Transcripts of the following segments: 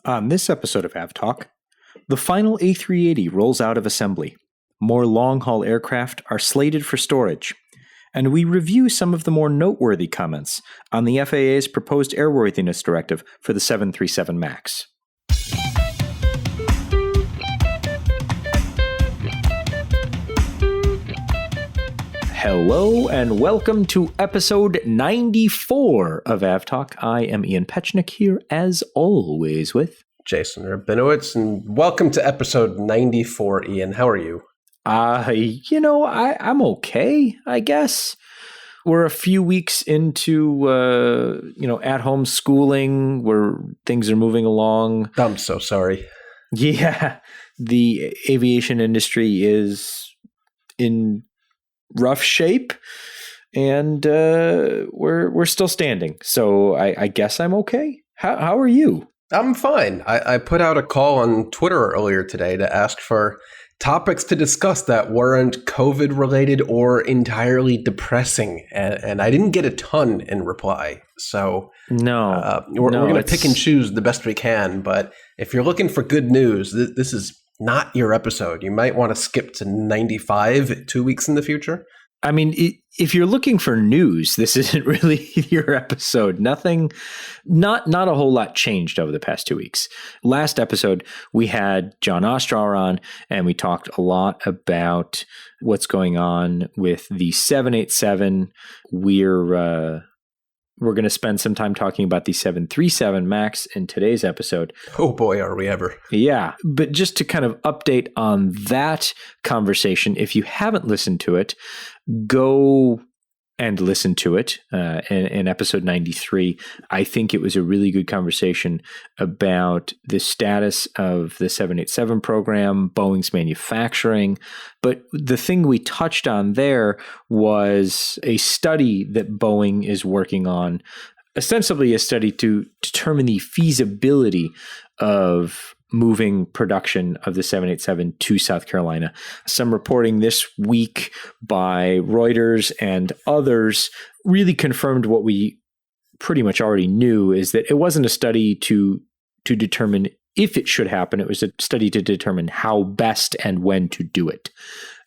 On this episode of AvTalk, the Final A380 rolls out of assembly. More long-haul aircraft are slated for storage. And we review some of the more noteworthy comments on the FAA's proposed airworthiness directive for the 737 MAX. Hello and welcome to episode 94 of AvTalk. I am Ian Petchnick here, as always, with Jason Rabinowitz, and welcome to episode 94, Ian. How are you? I'm okay, I guess. We're a few weeks into, at-home schooling where things are moving along. I'm so sorry. Yeah, the aviation industry is in rough shape, and we're still standing. So I guess I'm okay. How are you? I'm fine. I put out a call on Twitter earlier today to ask for topics to discuss that weren't COVID-related or entirely depressing, and I didn't get a ton in reply. So we're going to pick and choose the best we can. But if you're looking for good news, this is not your episode. You might want to skip to 95 2 weeks in the future. I mean, if you're looking for news, this isn't really your episode. Not a whole lot changed over the past 2 weeks. Last episode, we had John Ostrower on, and we talked a lot about what's going on with the 787. We're going to spend some time talking about the 737 MAX in today's episode. Oh boy, are we ever. Yeah, but just to kind of update on that conversation, if you haven't listened to it, go and listen to it in episode 93. I think it was a really good conversation about the status of the 787 program, Boeing's manufacturing. But the thing we touched on there was a study that Boeing is working on, ostensibly a study to determine the feasibility of moving production of the 787 to South Carolina. Some reporting this week by Reuters and others really confirmed what we pretty much already knew, is that it wasn't a study to determine if it should happen. It was a study to determine how best and when to do it.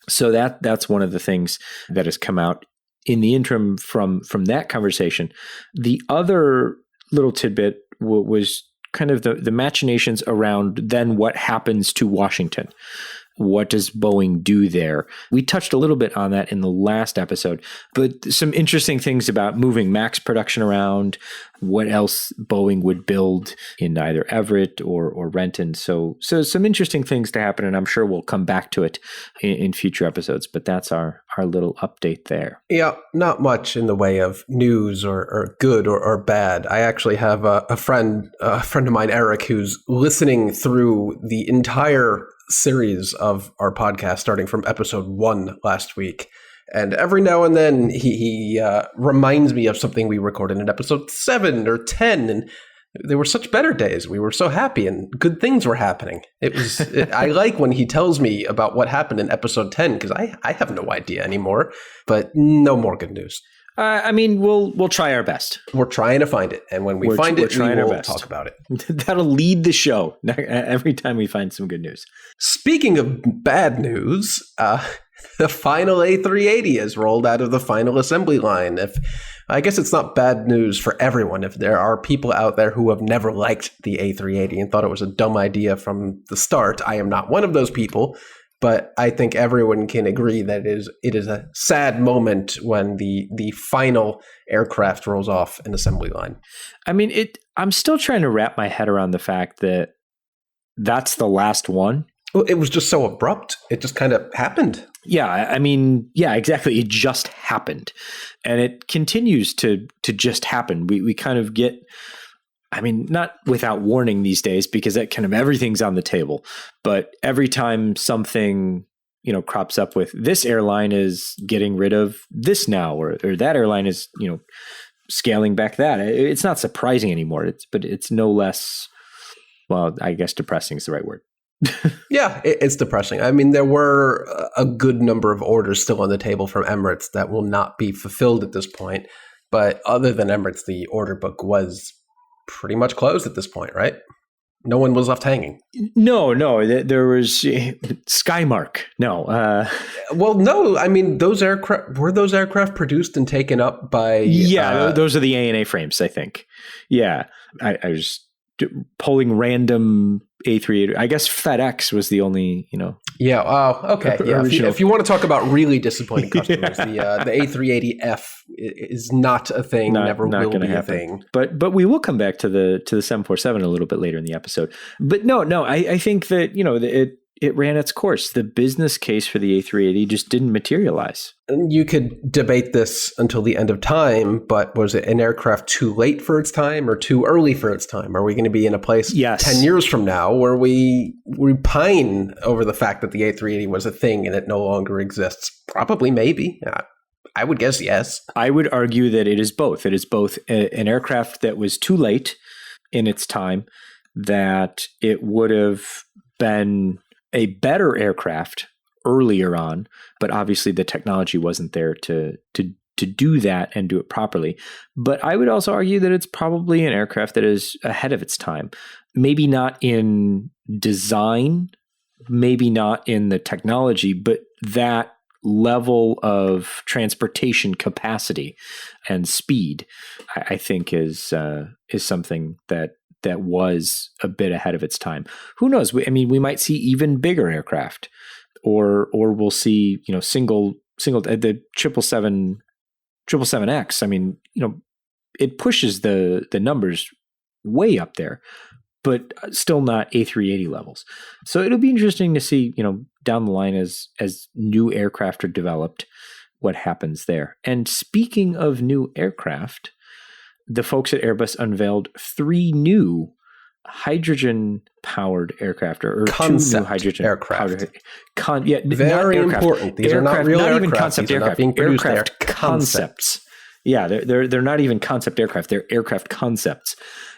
So that's one of the things that has come out in the interim from that conversation. The other little tidbit was kind of the machinations around then what happens to Washington. What does Boeing do there? We touched a little bit on that in the last episode, but some interesting things about moving MAX production around, what else Boeing would build in either Everett or Renton. So some interesting things to happen, and I'm sure we'll come back to it in future episodes, but that's our little update there. Yeah, not much in the way of news or good or bad. I actually have a friend of mine, Eric, who's listening through the entire series of our podcast starting from episode 1 last week. And every now and then he reminds me of something we recorded in episode 7 or 10. And they were such better days. We were so happy and good things were happening. I like when he tells me about what happened in episode 10 because I have no idea anymore. But no more good news. We'll try our best. We're trying to find it. And when we find it, we will talk about it. That'll lead the show every time we find some good news. Speaking of bad news, the Final A380 has rolled out of the final assembly line. I guess it's not bad news for everyone. If there are people out there who have never liked the A380 and thought it was a dumb idea from the start, I am not one of those people. But I think everyone can agree that it is a sad moment when the final aircraft rolls off an assembly line. I mean, I'm still trying to wrap my head around the fact that that's the last one. Well, it was just so abrupt. It just kind of happened. Yeah, exactly. It just happened. And it continues to just happen. We kind of get, not without warning these days, because that kind of everything's on the table. But every time something, crops up with this airline is getting rid of this now, or that airline is, scaling back that, it's not surprising anymore. But it's no less, well, I guess depressing is the right word. Yeah, it's depressing. I mean, there were a good number of orders still on the table from Emirates that will not be fulfilled at this point. But other than Emirates, the order book was pretty much closed at this point, right? No one was left hanging. No, there was Skymark. No. Well, no, I mean, those aircraft produced and taken up by... Yeah, those are the ANA frames, I think. Yeah, I was pulling random A380. I guess FedEx was the only, Yeah. Oh, okay. Yeah. If you want to talk about really disappointing customers, the A380F is not a thing. Never will be a thing. But we will come back to the 747 a little bit later in the episode. But no. I think that it ran its course. The business case for the A380 just didn't materialize. And you could debate this until the end of time, but was it an aircraft too late for its time or too early for its time? Are we going to be in a place 10 years from now where we repine over the fact that the A380 was a thing and it no longer exists? Probably, maybe. I would guess yes. I would argue that it is both. It is both an aircraft that was too late in its time, that it would have been a better aircraft earlier on, but obviously the technology wasn't there to do that and do it properly. But I would also argue that it's probably an aircraft that is ahead of its time. Maybe not in design, maybe not in the technology, but that level of transportation capacity and speed, I think is something that was a bit ahead of its time. Who knows? We might see even bigger aircraft, or we'll see, single the 777X. It pushes the numbers way up there, but still not A380 levels. So it'll be interesting to see, down the line as new aircraft are developed, what happens there. And speaking of new aircraft, the folks at Airbus unveiled 3 new hydrogen-powered aircraft, or concept 2 new hydrogen aircraft. Very important. These are not real aircraft. Not even aircraft. concept These are aircraft. not being produced. Aircraft concepts. Yeah, they're not even concept aircraft. They're aircraft concepts.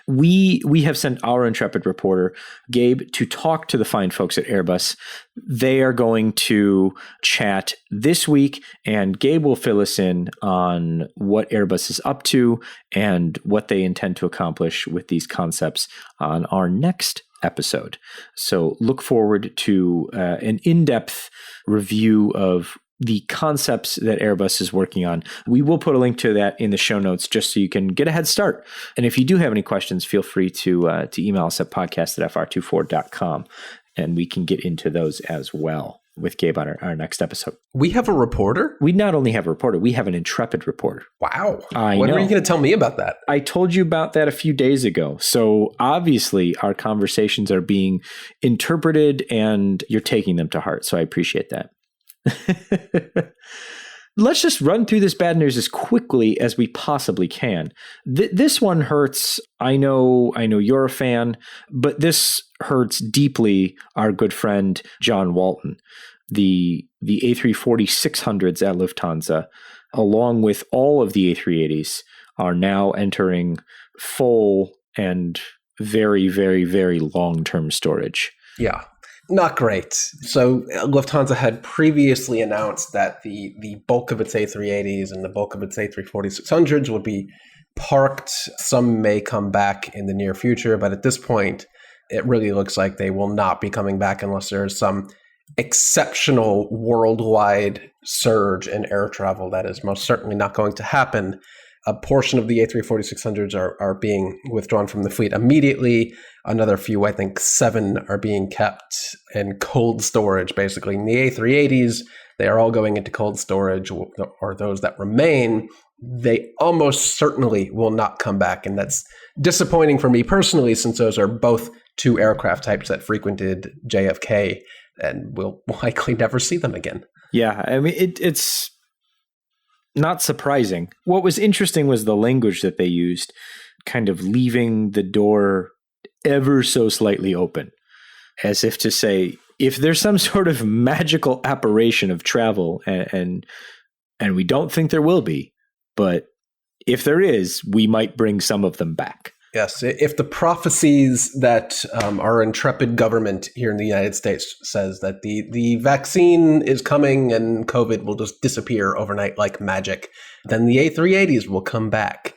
We have sent our intrepid reporter, Gabe, to talk to the fine folks at Airbus. They are going to chat this week, and Gabe will fill us in on what Airbus is up to and what they intend to accomplish with these concepts on our next episode. So look forward to an in-depth review of the concepts that Airbus is working on. We will put a link to that in the show notes just so you can get a head start. And if you do have any questions, feel free to email us at podcast@fr24.com, and we can get into those as well with Gabe on our next episode. We have a reporter? We not only have a reporter, we have an intrepid reporter. Wow. I know. When were you going to tell me about that? I told you about that a few days ago. So obviously our conversations are being interpreted and you're taking them to heart. So I appreciate that. Let's just run through this bad news as quickly as we possibly can. This one hurts. I know you're a fan, but this hurts deeply our good friend John Walton. The A340-600s at Lufthansa, along with all of the A380s, are now entering full and very, very, very long-term storage. Yeah. Not great. So Lufthansa had previously announced that the bulk of its A380s and the bulk of its A340-600s would be parked. Some may come back in the near future, but at this point, it really looks like they will not be coming back unless there's some exceptional worldwide surge in air travel. That is most certainly not going to happen. A portion of the A340-600s are being withdrawn from the fleet immediately. Another few, I think 7, are being kept in cold storage, basically. And the A380s, they are all going into cold storage, or those that remain, they almost certainly will not come back. And that's disappointing for me personally, since those are both 2 aircraft types that frequented JFK, and we'll likely never see them again. Yeah, it's not surprising. What was interesting was the language that they used, kind of leaving the door ever so slightly open, as if to say, if there's some sort of magical apparition of travel, and we don't think there will be, but if there is, we might bring some of them back. Yes, if the prophecies that our intrepid government here in the United States says that the vaccine is coming and COVID will just disappear overnight like magic, then the A380s will come back.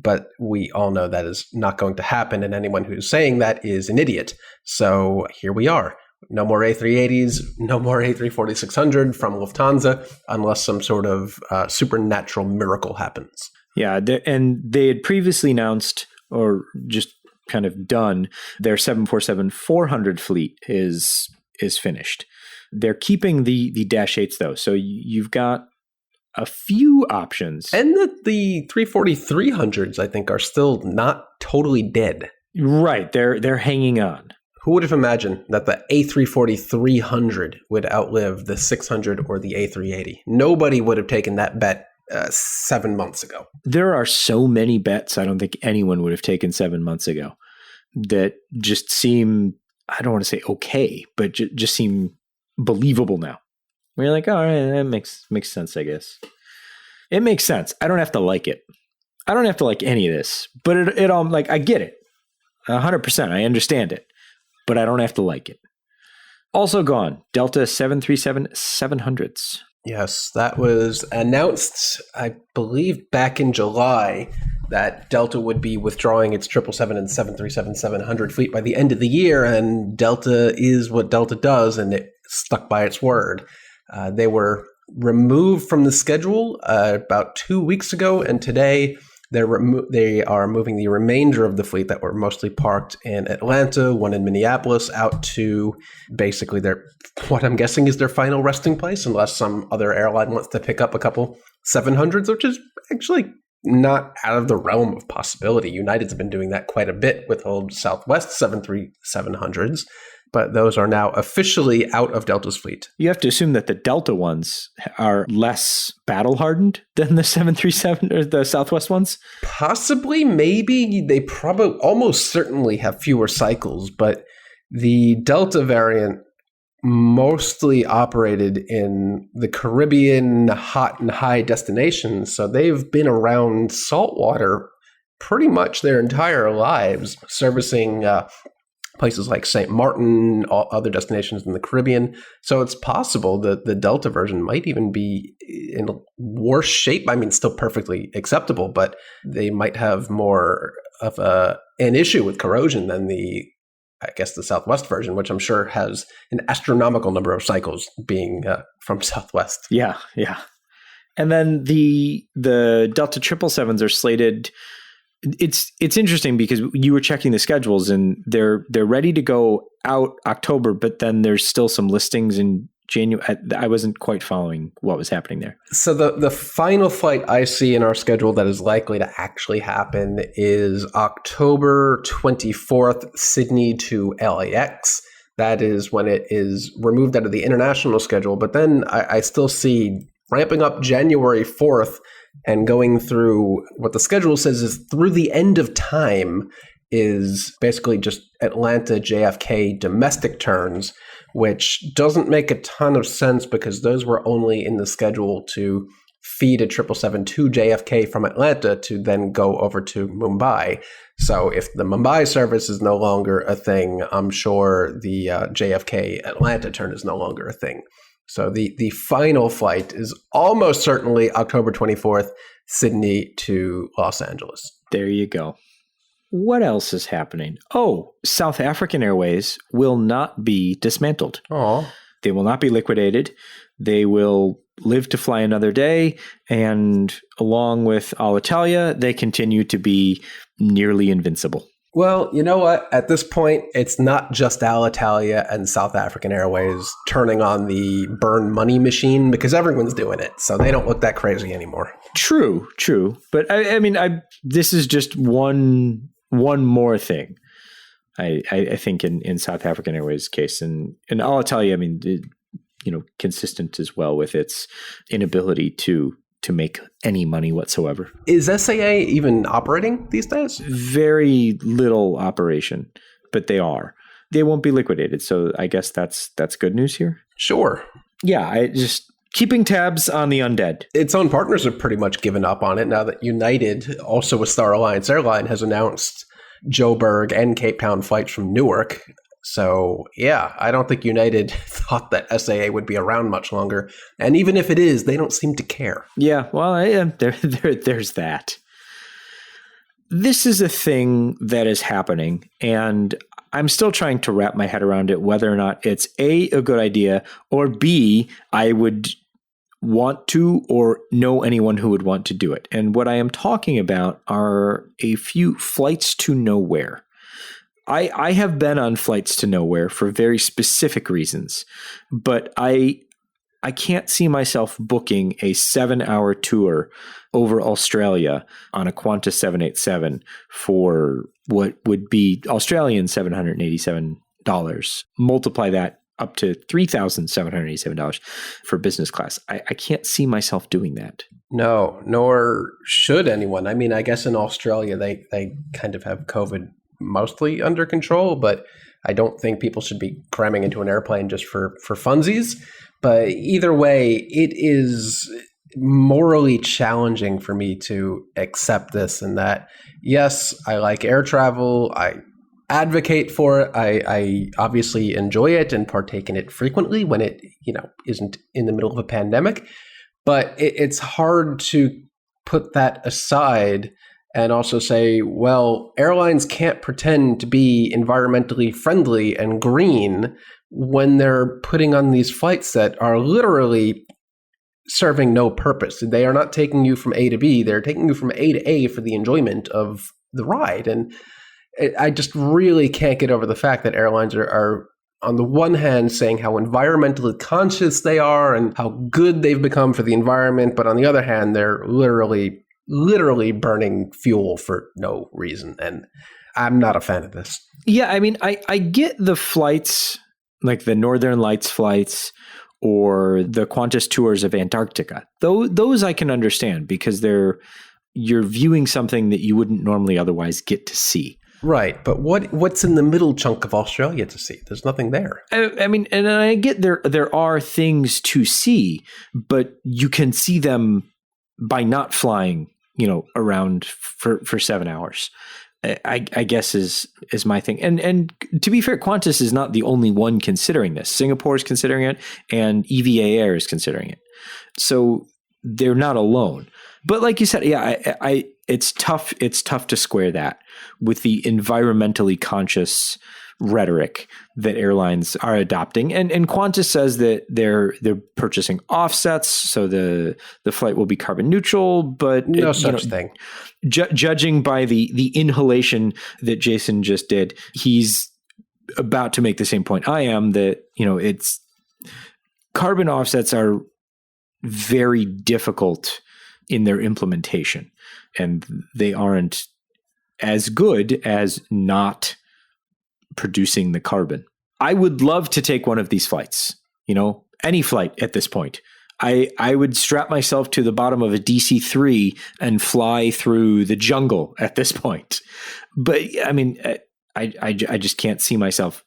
But we all know that is not going to happen, and anyone who's saying that is an idiot. So here we are. No more A380s, no more A340-600 from Lufthansa, unless some sort of supernatural miracle happens. Yeah, and they had previously announced, or just kind of done, their 747-400 fleet is finished. They're keeping the Dash 8s, though. So you've got a few options. And the 340-300s, I think, are still not totally dead. Right. They're hanging on. Who would have imagined that the A340-300 would outlive the 600 or the A380? Nobody would have taken that bet 7 months ago. There are so many bets I don't think anyone would have taken 7 months ago that just seem, I don't want to say okay, but just seem believable now. We're like, all right, that makes sense, I guess. It makes sense. I don't have to like it. I don't have to like any of this, but it all, like, I get it. 100%. I understand it, but I don't have to like it. Also gone, Delta 737-700s. Yes, that was announced, I believe, back in July, that Delta would be withdrawing its 777 and 737-700 fleet by the end of the year, and Delta is what Delta does, and it stuck by its word. They were removed from the schedule about 2 weeks ago, and today they are moving the remainder of the fleet that were mostly parked in Atlanta, one in Minneapolis, out to basically what I'm guessing is their final resting place, unless some other airline wants to pick up a couple 700s, which is actually not out of the realm of possibility. United's been doing that quite a bit with old Southwest 737-700s, but those are now officially out of Delta's fleet. You have to assume that the Delta ones are less battle-hardened than the 737 or the Southwest ones? Possibly, maybe. They probably almost certainly have fewer cycles, but the Delta variant mostly operated in the Caribbean hot and high destinations, so they've been around saltwater pretty much their entire lives, servicing places like St. Martin, all other destinations in the Caribbean. So it's possible that the Delta version might even be in worse shape. I mean, still perfectly acceptable, but they might have more of an issue with corrosion than the Southwest version, which I'm sure has an astronomical number of cycles being from Southwest. Yeah. And then the Delta 777s are slated. It's interesting because you were checking the schedules and they're ready to go out October, but then there's still some listings in January. I wasn't quite following what was happening there. So the final flight I see in our schedule that is likely to actually happen is October 24th, Sydney to LAX. That is when it is removed out of the international schedule. But then I still see ramping up January 4th and going through what the schedule says is through the end of time is basically just Atlanta JFK domestic turns, which doesn't make a ton of sense because those were only in the schedule to feed a 777 to JFK from Atlanta to then go over to Mumbai. So if the Mumbai service is no longer a thing, I'm sure the JFK Atlanta turn is no longer a thing. So the final flight is almost certainly October 24th, Sydney to Los Angeles. There you go. What else is happening? Oh, South African Airways will not be dismantled. Oh, they will not be liquidated. They will live to fly another day. And along with Alitalia, they continue to be nearly invincible. Well, you know what? At this point, it's not just Alitalia and South African Airways turning on the burn money machine because everyone's doing it. So they don't look that crazy anymore. True. But I mean, this is just one more thing. I think in South African Airways' case, and Alitalia, I mean, consistent as well with its inability to make any money whatsoever. Is SAA even operating these days? Very little operation, but they are. They won't be liquidated, so I guess that's good news here. Sure. Yeah, I just keeping tabs on the undead. Its own partners have pretty much given up on it now that United, also a Star Alliance airline, has announced Joburg and Cape Town flights from Newark. So, yeah, I don't think United thought that SAA would be around much longer. And even if it is, they don't seem to care. Yeah, well, there's that. this is a thing that is happening, and I'm still trying to wrap my head around it, whether or not it's A, a good idea, or B, I would want to or know anyone who would want to do it. And what I am talking about are a few flights to nowhere. I have been on flights to nowhere for very specific reasons, but I can't see myself booking a 7-hour tour over Australia on a Qantas 787 for what would be Australian $787. Multiply that up to $3,787 for business class. I can't see myself doing that. No, nor should anyone. I mean, I guess in Australia, they kind of have COVID mostly under control, but I don't think people should be cramming into an airplane just for funsies. But either way, it is morally challenging for me to accept this, and that, yes, I like air travel. I advocate for it. I obviously enjoy it and partake in it frequently when it, isn't in the middle of a pandemic. But it's hard to put that aside and also say, well, airlines can't pretend to be environmentally friendly and green when they're putting on these flights that are literally serving no purpose. They are not taking you from A to B. They're taking you from A to A for the enjoyment of the ride. And I just really can't get over the fact that airlines are on the one hand saying how environmentally conscious they are and how good they've become for the environment, but on the other hand, they're literally burning fuel for no reason. And I'm not a fan of this. Yeah, I mean, I get the flights, like the Northern Lights flights or the Qantas tours of Antarctica. Those I can understand because you're viewing something that you wouldn't normally otherwise get to see. Right, but what's in the middle chunk of Australia to see? There's nothing there. I mean, and I get there are things to see, but you can see them by not flying, around for 7 hours. I guess is my thing. And to be fair, Qantas is not the only one considering this. Singapore is considering it, and EVA Air is considering it. So they're not alone. But like you said, yeah, it's tough. It's tough to square that with the environmentally conscious rhetoric that airlines are adopting. And Qantas says that they're purchasing offsets, so the flight will be carbon neutral. But no such thing. Judging by the inhalation that Jason just did, he's about to make the same point I am, that it's carbon offsets are very difficult in their implementation, and they aren't as good as not producing the carbon. I would love to take one of these flights, any flight at this point. I would strap myself to the bottom of a DC-3 and fly through the jungle at this point. But I mean, I just can't see myself,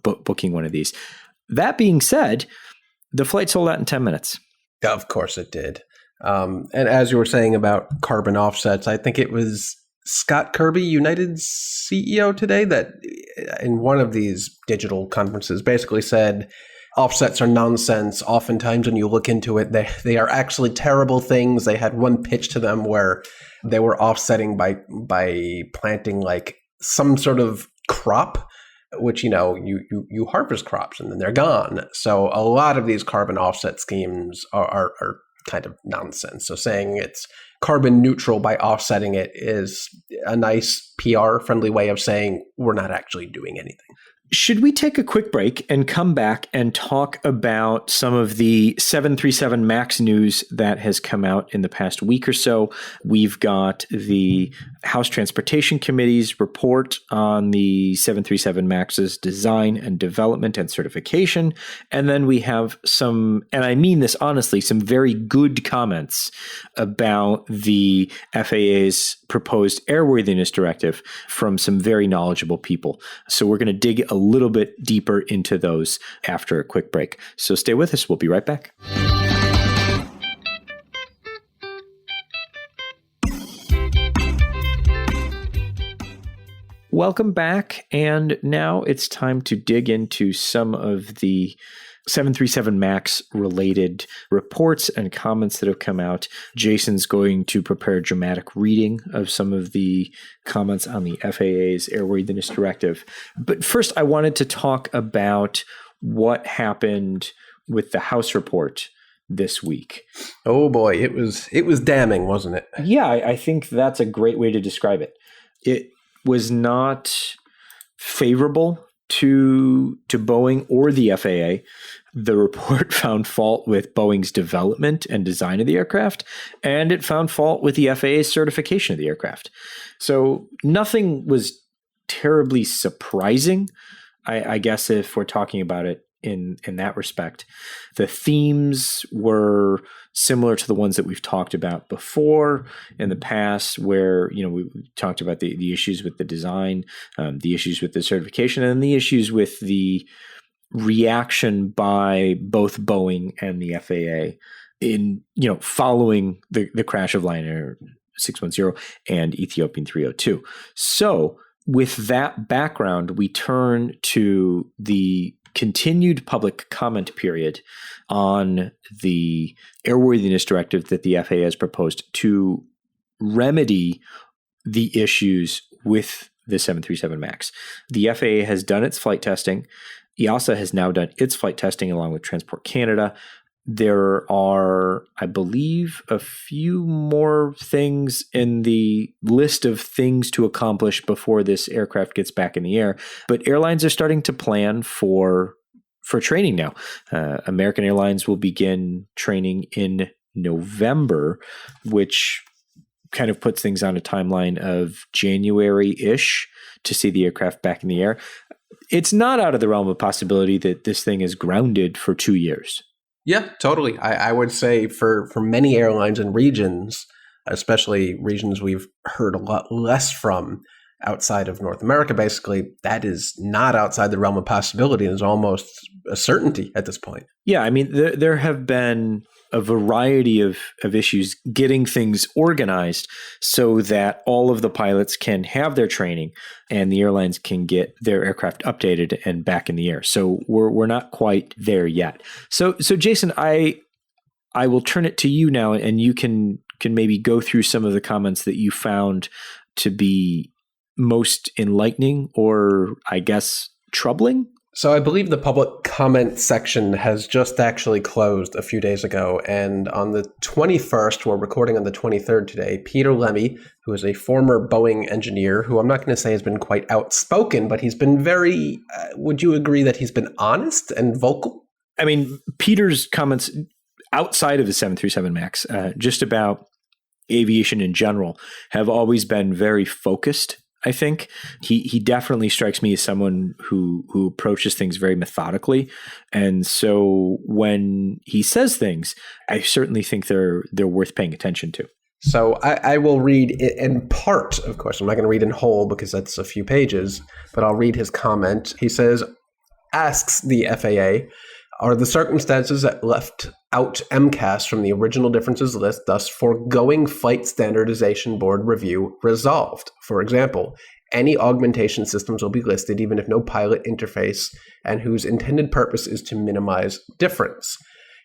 booking one of these. That being said, the flight sold out in 10 minutes. Of course it did. And as you were saying about carbon offsets, I think it was Scott Kirby, United's CEO today, that in one of these digital conferences basically said offsets are nonsense. Oftentimes when you look into it, they are actually terrible things. They had one pitch to them where they were offsetting by planting like some sort of crop, which, you harvest crops and then they're gone. So a lot of these carbon offset schemes are kind of nonsense. So saying it's carbon neutral by offsetting it is a nice PR friendly way of saying we're not actually doing anything. Should we take a quick break and come back and talk about some of the 737 MAX news that has come out in the past week or so? We've got the House Transportation Committee's report on the 737 MAX's design and development and certification. And then we have some, and I mean this honestly, some very good comments about the FAA's proposed airworthiness directive from some very knowledgeable people. So we're going to dig a little bit deeper into those after a quick break. So stay with us. We'll be right back. Welcome back. And now it's time to dig into some of the 737 MAX related reports and comments that have come out. Jason's going to prepare a dramatic reading of some of the comments on the FAA's airworthiness directive. But first, I wanted to talk about what happened with the House report this week. Oh boy, it was damning, wasn't it? Yeah, I think that's a great way to describe it. It was not favorable to Boeing or the FAA. The report found fault with Boeing's development and design of the aircraft, and it found fault with the FAA's certification of the aircraft. So nothing was terribly surprising, I guess, if we're talking about it in that respect. The themes were similar to the ones that we've talked about before in the past, where we talked about the issues with the design, the issues with the certification, and the issues with the reaction by both Boeing and the FAA in following the crash of Lion Air 610 and Ethiopian 302. So with that background, we turn to the continued public comment period on the airworthiness directive that the FAA has proposed to remedy the issues with the 737 MAX. The FAA has done its flight testing. EASA has now done its flight testing along with Transport Canada. There are, I believe, a few more things in the list of things to accomplish before this aircraft gets back in the air. But airlines are starting to plan for training now. American Airlines will begin training in November, which kind of puts things on a timeline of January-ish to see the aircraft back in the air. It's not out of the realm of possibility that this thing is grounded for 2 years. Yeah, totally. I would say for many airlines and regions, especially regions we've heard a lot less from outside of North America, basically, that is not outside the realm of possibility and is almost a certainty at this point. Yeah, I mean, there have been a variety of issues getting things organized so that all of the pilots can have their training and the airlines can get their aircraft updated and back in the air. So we're not quite there yet. So Jason, I will turn it to you now, and you can maybe go through some of the comments that you found to be most enlightening or, I guess, troubling. So I believe the public comment section has just actually closed a few days ago. And on the 21st, we're recording on the 23rd today, Peter Lemmy, who is a former Boeing engineer, who I'm not going to say has been quite outspoken, but he's been very, would you agree that he's been honest and vocal? I mean, Peter's comments outside of the 737 MAX, just about aviation in general, have always been very focused. I think he definitely strikes me as someone who approaches things very methodically. And so when he says things, I certainly think they're worth paying attention to. So I will read it in part, of course. I'm not going to read in whole because that's a few pages, but I'll read his comment. He says, asks the FAA, are the circumstances that left out MCAS from the original differences list, thus foregoing Flight Standardization Board review, resolved? For example, any augmentation systems will be listed even if no pilot interface and whose intended purpose is to minimize difference.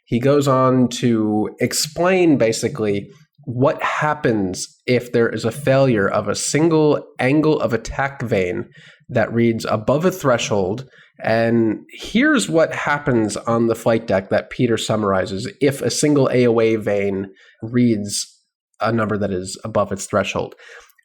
He goes on to explain basically what happens if there is a failure of a single angle of attack vane that reads above a threshold. And here's what happens on the flight deck that Peter summarizes if a single AOA vane reads a number that is above its threshold.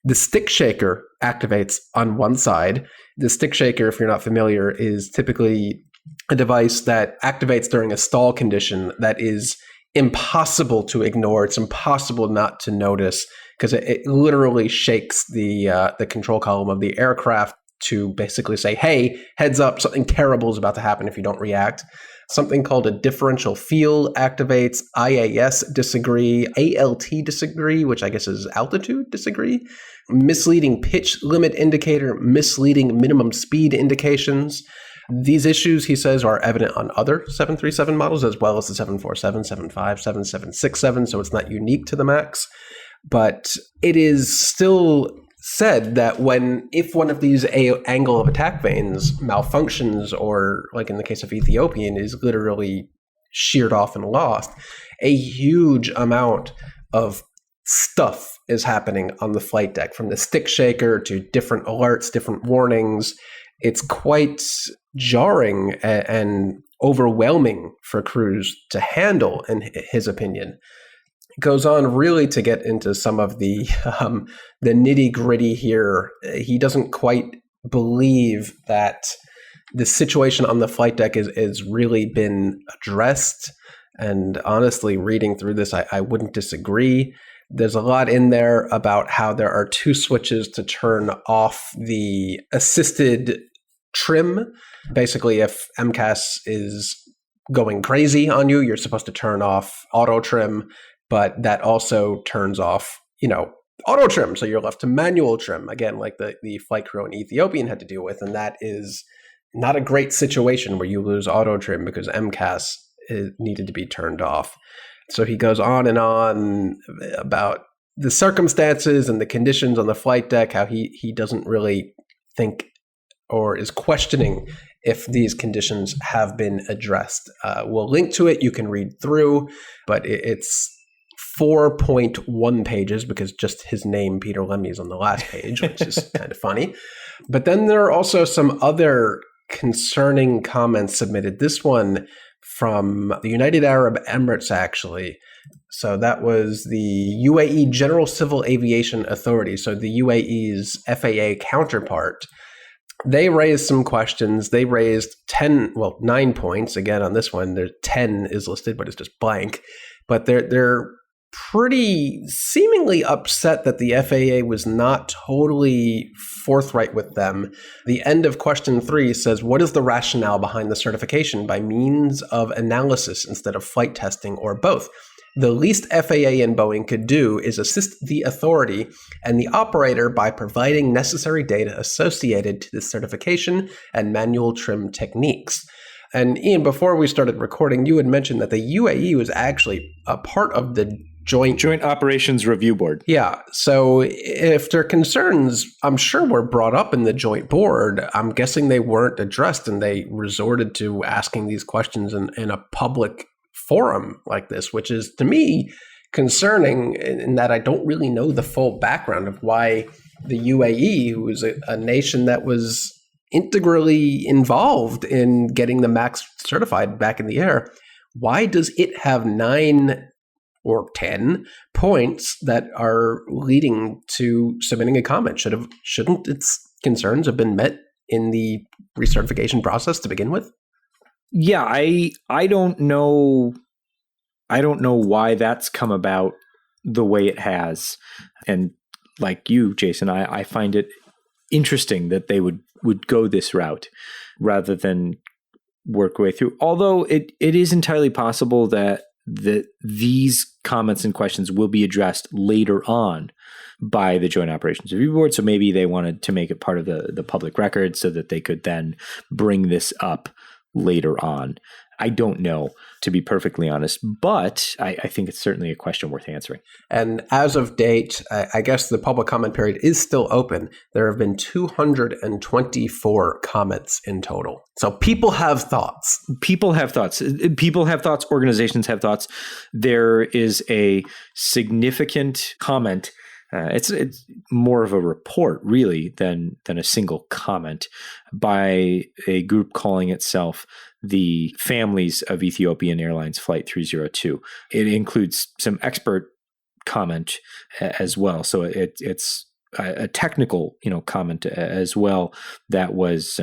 The stick shaker activates on one side. The stick shaker, if you're not familiar, is typically a device that activates during a stall condition that is impossible to ignore. It's impossible not to notice because it literally shakes the control column of the aircraft to basically say, hey, heads up, something terrible is about to happen if you don't react. Something called a differential field activates. IAS disagree. ALT disagree, which I guess is altitude disagree. Misleading pitch limit indicator, misleading minimum speed indications. These issues, he says, are evident on other 737 models as well as the 747, 757, 7767, so it's not unique to the MAX. But it is still said that if one of these angle of attack vanes malfunctions, or like in the case of Ethiopian, is literally sheared off and lost, a huge amount of stuff is happening on the flight deck, from the stick shaker to different alerts, different warnings. It's quite jarring and overwhelming for crews to handle, in his opinion. It goes on really to get into some of the nitty-gritty here. He doesn't quite believe that the situation on the flight deck is really been addressed. And honestly, reading through this, I wouldn't disagree. There's a lot in there about how there are 2 switches to turn off the assisted trim. Basically, if MCAS is going crazy on you, you're supposed to turn off auto trim, but that also turns off, auto trim. So you're left to manual trim, again, like the flight crew in Ethiopian had to deal with. And that is not a great situation where you lose auto trim because MCAS needed to be turned off. So he goes on and on about the circumstances and the conditions on the flight deck, how he doesn't really think or is questioning if these conditions have been addressed. We'll link to it. You can read through, but it's 4.1 pages because just his name, Peter Lemmy, is on the last page, which is kind of funny. But then there are also some other concerning comments submitted. This one from the United Arab Emirates, actually. So that was the UAE General Civil Aviation Authority, so the UAE's FAA counterpart. They raised some questions. They raised 9 points. Again, on this one, there's 10 is listed, but it's just blank. But they're pretty seemingly upset that the FAA was not totally forthright with them. The end of question 3 says, what is the rationale behind the certification by means of analysis instead of flight testing, or both? The least FAA and Boeing could do is assist the authority and the operator by providing necessary data associated to the certification and manual trim techniques. And Ian, before we started recording, you had mentioned that the UAE was actually a part of the Joint Operations Review Board. Yeah. So if their concerns, I'm sure, were brought up in the joint board, I'm guessing they weren't addressed, and they resorted to asking these questions in a public forum like this, which is, to me, concerning in that I don't really know the full background of why the UAE, who is a nation that was integrally involved in getting the MAX certified back in the air, why does it have 9 or 10 points that are leading to submitting a comment? Shouldn't its concerns have been met in the recertification process to begin with? Yeah, I don't know. I don't know why that's come about the way it has. And like you, Jason, I find it interesting that they would go this route rather than work way through. Although it is entirely possible that these comments and questions will be addressed later on by the Joint Operations Review Board. So maybe they wanted to make it part of the public record so that they could then bring this up later on. I don't know, to be perfectly honest, but I think it's certainly a question worth answering. And as of date, I guess the public comment period is still open. There have been 224 comments in total. So people have thoughts. People have thoughts. People have thoughts. Organizations have thoughts. There is a significant comment. It's more of a report, really, than a single comment by a group calling itself the Families of Ethiopian Airlines Flight 302. It includes some expert comment as well, so it's a technical, comment as well that was,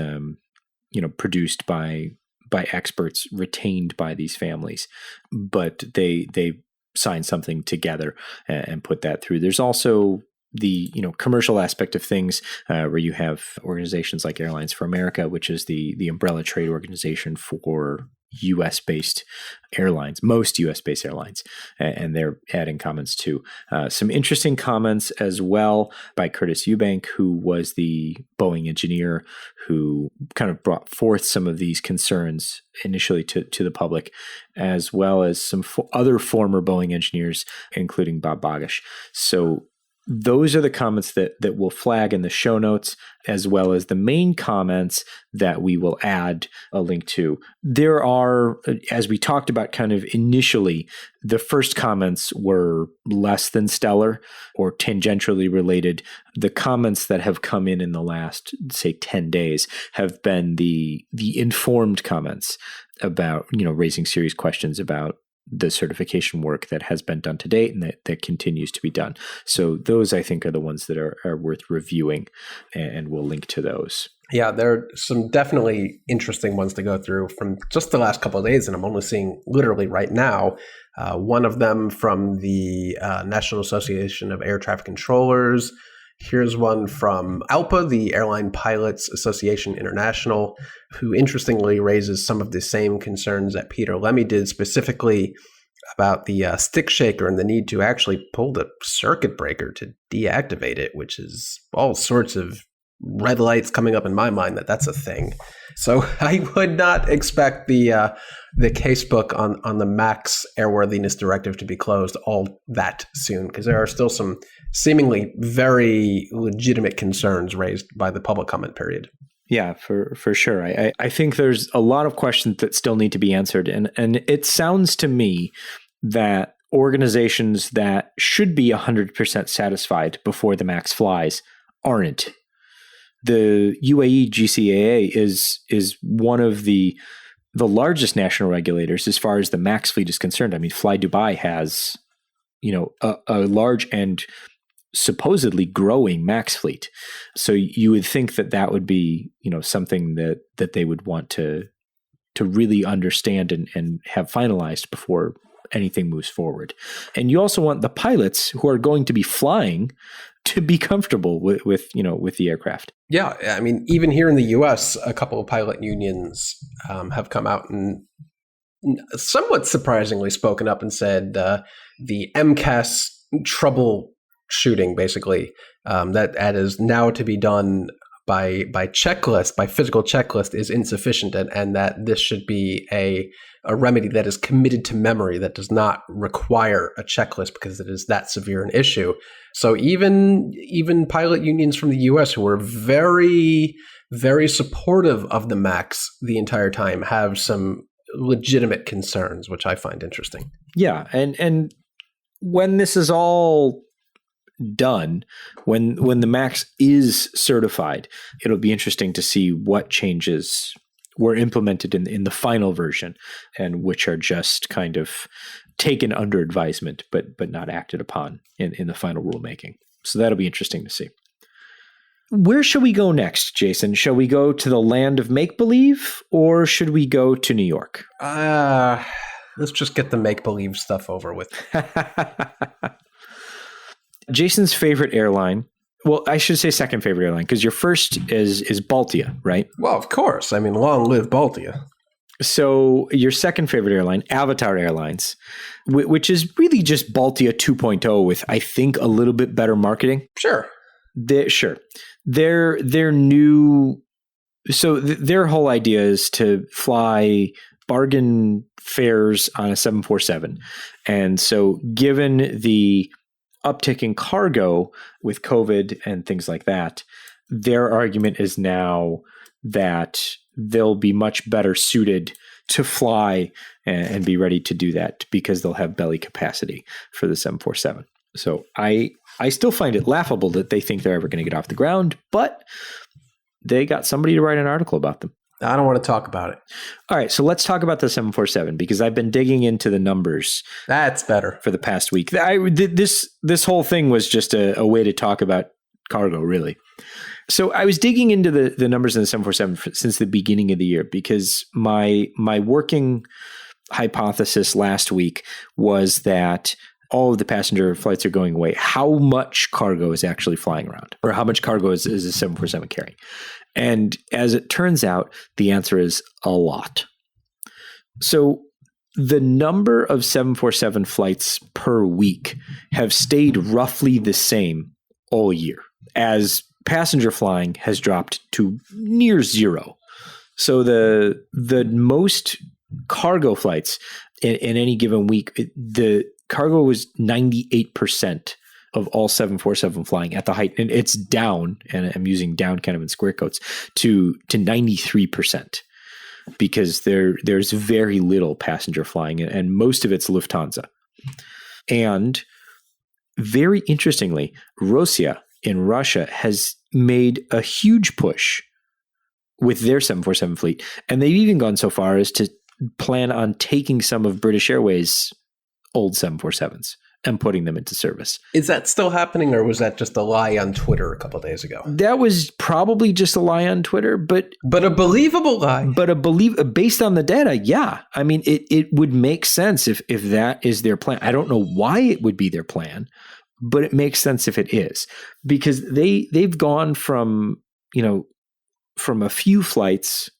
produced by experts retained by these families, but they sign something together and put that through. There's also the commercial aspect of things, where you have organizations like Airlines for America, which is the umbrella trade organization for U.S.-based airlines, most U.S.-based airlines, and they're adding comments too. Some interesting comments as well by Curtis Eubank, who was the Boeing engineer who kind of brought forth some of these concerns initially to the public, as well as some other former Boeing engineers, including Bob Bogish. So those are the comments that we'll flag in the show notes, as well as the main comments that we will add a link to. There are, as we talked about kind of initially, the first comments were less than stellar or tangentially related. The comments that have come in the last, say, 10 days have been the informed comments about, raising serious questions about the certification work that has been done to date and that continues to be done. So those, I think, are the ones that are worth reviewing, and we'll link to those. Yeah, there are some definitely interesting ones to go through from just the last couple of days, and I'm only seeing literally right now. One of them from the National Association of Air Traffic Controllers. Here's one from ALPA, the Airline Pilots Association International, who interestingly raises some of the same concerns that Peter Lemmy did, specifically about the stick shaker and the need to actually pull the circuit breaker to deactivate it, which is all sorts of red lights coming up in my mind that's a thing. So I would not expect the casebook on the MAX airworthiness directive to be closed all that soon, because there are still some seemingly very legitimate concerns raised by the public comment period. Yeah, for sure. I think there's a lot of questions that still need to be answered. And it sounds to me that organizations that should be 100% satisfied before the MAX flies aren't. The UAE GCAA is one of the largest national regulators as far as the MAX fleet is concerned. I mean, Fly Dubai has, a large and supposedly growing MAX fleet. So you would think that would be, something that they would want to really understand and have finalized before anything moves forward. And you also want the pilots who are going to be flying to be comfortable with the aircraft. Yeah, I mean, even here in the U.S., a couple of pilot unions have come out and somewhat surprisingly spoken up and said the MCAS troubleshooting, basically, that is now to be done by checklist, by physical checklist, is insufficient, and that this should be a remedy that is committed to memory, that does not require a checklist because it is that severe an issue. So even pilot unions from the U.S. who were very, very supportive of the MAX the entire time have some legitimate concerns, which I find interesting. Yeah, and when this is all done, when the MAX is certified, it'll be interesting to see what changes were implemented in the final version and which are just kind of taken under advisement but not acted upon in the final rulemaking. So that'll be interesting to see. Where should we go next, Jason? Shall we go to the land of make-believe, or should we go to New York? Let's just get the make-believe stuff over with. Jason's favorite airline. Well, I should say second favorite airline, because your first is Baltia, right? Well, of course. I mean, long live Baltia. So your second favorite airline, Avatar Airlines, which is really just Baltia 2.0 with, I think, a little bit better marketing. Sure. Their new, so their whole idea is to fly bargain fares on a 747. And so given the uptick in cargo with COVID and things like that, their argument is now that they'll be much better suited to fly and be ready to do that because they'll have belly capacity for the 747. So I still find it laughable that they think they're ever going to get off the ground, but they got somebody to write an article about them. I don't want to talk about it. All right, so let's talk about the 747 because I've been digging into the numbers. That's better. For the past week. This whole thing was just a way to talk about cargo, really. So I was digging into the numbers in the 747 since the beginning of the year because my working hypothesis last week was that all of the passenger flights are going away. How much cargo is actually flying around, or how much cargo is a 747 carrying? And as it turns out, the answer is a lot. So the number of 747 flights per week have stayed roughly the same all year, as passenger flying has dropped to near zero. So the most cargo flights in any given week, the cargo was 98% of all 747 flying at the height, and it's down, and I'm using down kind of in square quotes, to 93%, because there's very little passenger flying, and most of it's Lufthansa. And very interestingly, Rosia in Russia has made a huge push with their 747 fleet, and they've even gone so far as to plan on taking some of British Airways' old 747s and putting them into service. Is that still happening, or was that just a lie on Twitter a couple of days ago? That was probably just a lie on Twitter, but a believable lie. But based on the data, yeah. I mean, it would make sense if that is their plan. I don't know why it would be their plan, but it makes sense if it is, because they've gone from a few flights,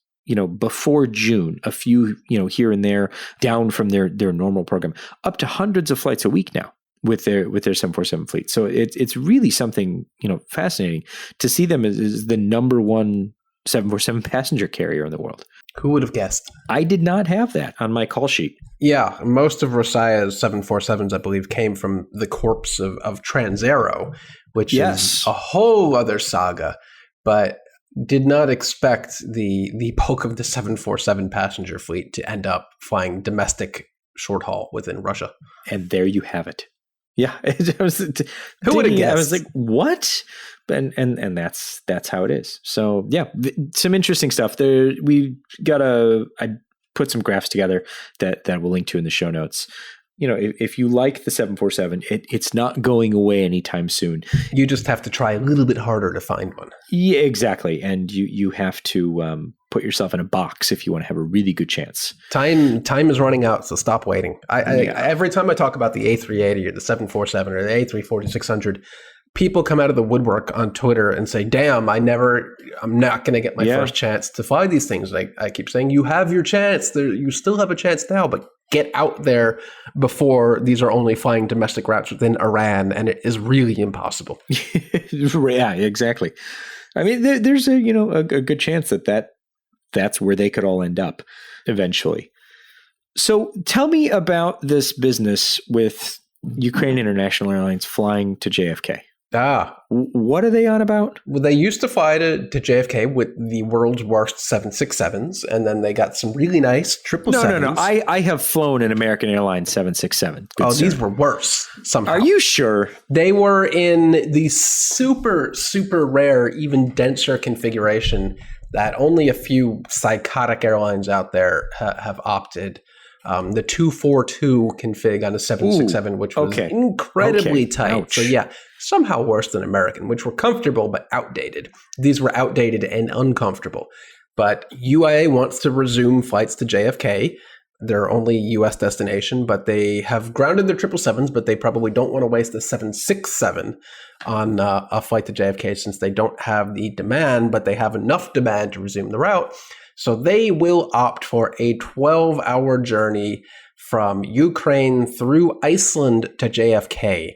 before June, a few, here and there, down from their normal program, up to hundreds of flights a week now with their 747 fleet. So it's really something, fascinating to see them as the number one 747 passenger carrier in the world. Who would have guessed? I did not have that on my call sheet. Yeah, most of Rosia's 747s, I believe, came from the corpse of Transaero, which is a whole other saga, but did not expect the bulk of the 747 passenger fleet to end up flying domestic short haul within Russia. And there you have it. Yeah. Who would have guessed? I was like, what? And that's how it is. So yeah, some interesting stuff there. I put some graphs together that we'll link to in the show notes. If you like the 747, it's not going away anytime soon. You just have to try a little bit harder to find one. Yeah, exactly. And you have to put yourself in a box if you want to have a really good chance. Time is running out, so stop waiting. Every time I talk about the A380 or the 747 or the A340-600, people come out of the woodwork on Twitter and say, damn, I'm not going to get my first chance to fly these things. I keep saying, you have your chance. You still have a chance now, but get out there before these are only flying domestic routes within Iran, and it is really impossible. Yeah, exactly. I mean, there's a good chance that's where they could all end up eventually. So tell me about this business with Ukraine International Airlines flying to JFK. What are they on about? Well, they used to fly to JFK with the world's worst 767s, and then they got some really nice 777s. No. I have flown an American Airlines 767. These were worse somehow. Are you sure? They were in the super, super rare, even denser configuration that only a few psychotic airlines out there have opted. The 242 config on a 767, which was incredibly tight. Ouch. So yeah, somehow worse than American, which were comfortable but outdated. These were outdated and uncomfortable. But UIA wants to resume flights to JFK. They're only U.S. destination, but they have grounded their 777s, but they probably don't want to waste the 767 on a flight to JFK since they don't have the demand, but they have enough demand to resume the route. So they will opt for a 12-hour journey from Ukraine through Iceland to JFK.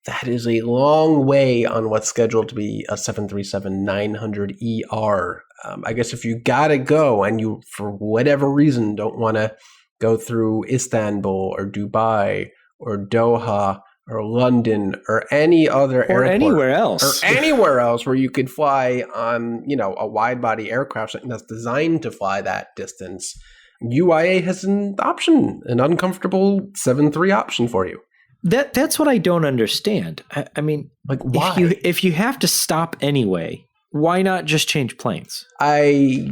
That is a long way on what's scheduled to be a 737-900ER. I guess if you gotta go and you, for whatever reason, don't want to go through Istanbul or Dubai or Doha or London or any other airport. Or anywhere else. Or anywhere else where you could fly on, a wide-body aircraft that's designed to fly that distance, UIA has an option, an uncomfortable 7-3 option for you. That's what I don't understand. I mean, why? If you have to stop anyway, why not just change planes? I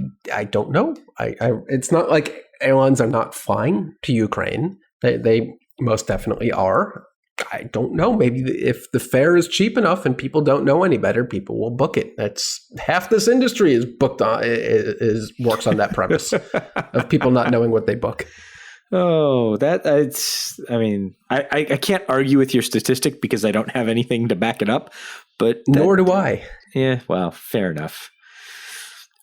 don't know. It's not like airlines are not flying to Ukraine. They most definitely are. I don't know. Maybe if the fare is cheap enough and people don't know any better, people will book it. That's half this industry is booked on works on that premise of people not knowing what they book. Oh, I can't argue with your statistic because I don't have anything to back it up, but nor do I. Yeah, well, fair enough.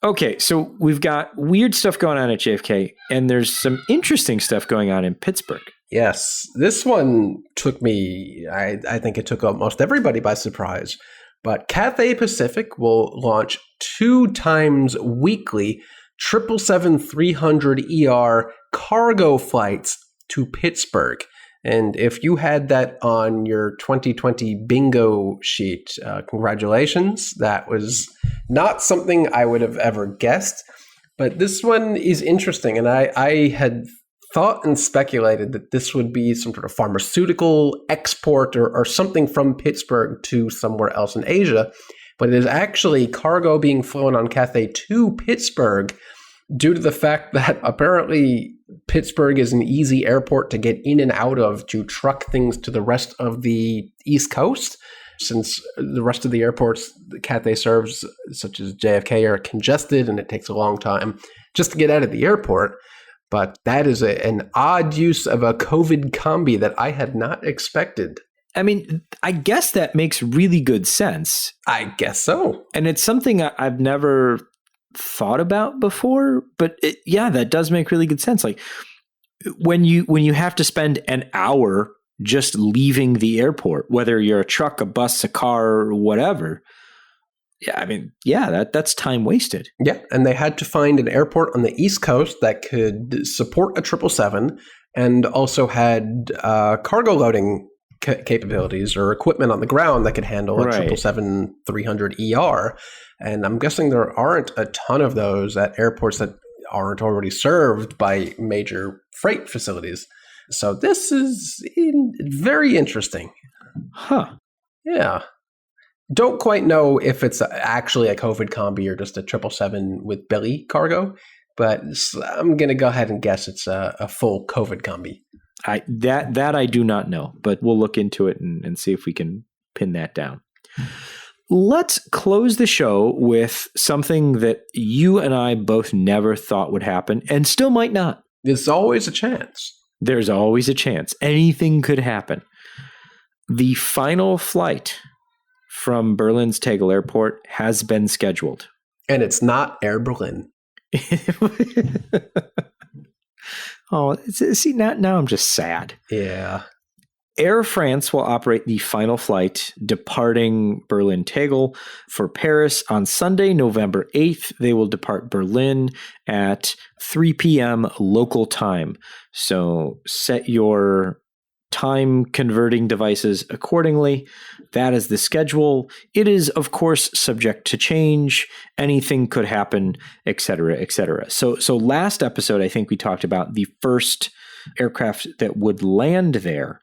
Okay, so we've got weird stuff going on at JFK, and there's some interesting stuff going on in Pittsburgh. Yes, this one took me, I think it took almost everybody by surprise, but Cathay Pacific will launch 2 times weekly 777-300ER cargo flights to Pittsburgh. And if you had that on your 2020 bingo sheet, congratulations. That was not something I would have ever guessed. But this one is interesting. And I had thought and speculated that this would be some sort of pharmaceutical export or something from Pittsburgh to somewhere else in Asia. But it is actually cargo being flown on Cathay to Pittsburgh due to the fact that apparently Pittsburgh is an easy airport to get in and out of to truck things to the rest of the East Coast, since the rest of the airports that Cathay serves, such as JFK, are congested and it takes a long time just to get out of the airport. But that is an odd use of a COVID combi that I had not expected. I mean, I guess that makes really good sense. I guess so. And it's something I've never thought about before, but that does make really good sense. Like when you have to spend an hour just leaving the airport, whether you're a truck, a bus, a car, or whatever. Yeah, I mean, that's time wasted. Yeah, and they had to find an airport on the East Coast that could support a 777 and also had cargo loading capabilities or equipment on the ground that could handle a 777-300ER. And I'm guessing there aren't a ton of those at airports that aren't already served by major freight facilities. So this is very interesting. Huh. Yeah. Don't quite know if it's actually a COVID combi or just a 777 with belly cargo, but I'm going to go ahead and guess it's a full COVID combi. That I do not know, but we'll look into it and see if we can pin that down. Let's close the show with something that you and I both never thought would happen and still might not. There's always a chance. There's always a chance. Anything could happen. The final flight from Berlin's Tegel Airport has been scheduled. And it's not Air Berlin. Oh, see, now I'm just sad. Yeah. Air France will operate the final flight departing Berlin Tegel for Paris on Sunday, November 8th. They will depart Berlin at 3 p.m. local time. So set your time converting devices accordingly. That is the schedule. It is, of course, subject to change. Anything could happen, et cetera, et cetera. So last episode, I think we talked about the first aircraft that would land there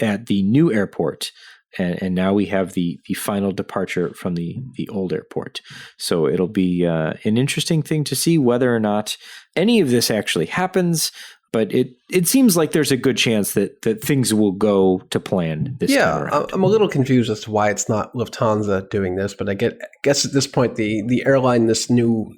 at the new airport. And now we have the final departure from the old airport. So it'll be an interesting thing to see whether or not any of this actually happens. But it seems like there's a good chance that things will go to plan this time around. I'm a little confused as to why it's not Lufthansa doing this, but I guess at this point the airline this new,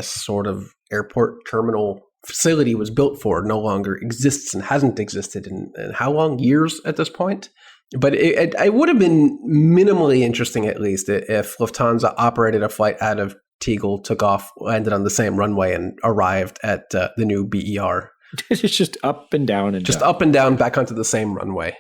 sort of airport terminal facility was built for no longer exists and hasn't existed in how long? Years at this point? But it would have been minimally interesting, at least, if Lufthansa operated a flight out of Tegel, took off, landed on the same runway, and arrived at the new BER. It's just up and down and just down. Up and down back onto the same runway.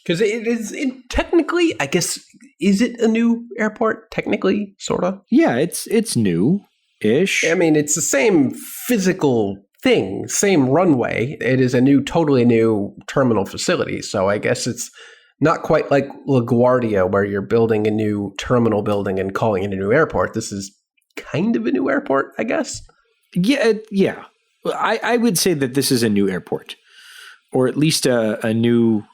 Because it technically, I guess, is it a new airport? Technically, sort of? Yeah, it's new-ish. I mean, it's the same physical thing, same runway. It is totally new terminal facility. So I guess it's not quite like LaGuardia, where you're building a new terminal building and calling it a new airport. This is kind of a new airport, I guess. Yeah. I would say that this is a new airport, or at least a new.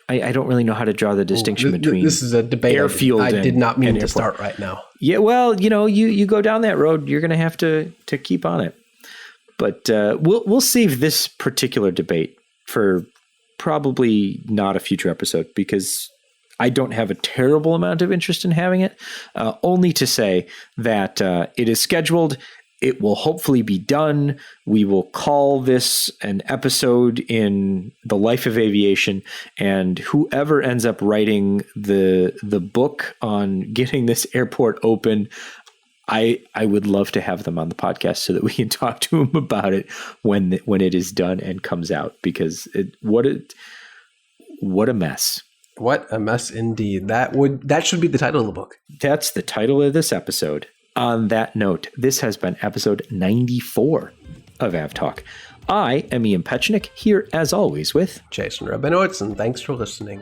I don't really know how to draw the distinction between. This is a debate. Airfield. I did not mean to airport. start right now. Yeah, well, you go down that road, you're going to have to keep on it. But we'll save this particular debate for probably not a future episode, because I don't have a terrible amount of interest in having it. Only to say that it is scheduled. It will hopefully be done. We will call this an episode in the life of aviation, and whoever ends up writing the book on getting this airport open, I would love to have them on the podcast so that we can talk to them about it when it is done and comes out, because what a mess. What a mess indeed. That should be the title of the book. That's the title of this episode. On that note, this has been episode 94 of AvTalk. I am Ian Petchnick, here as always with Jason Rabinowitz, and thanks for listening.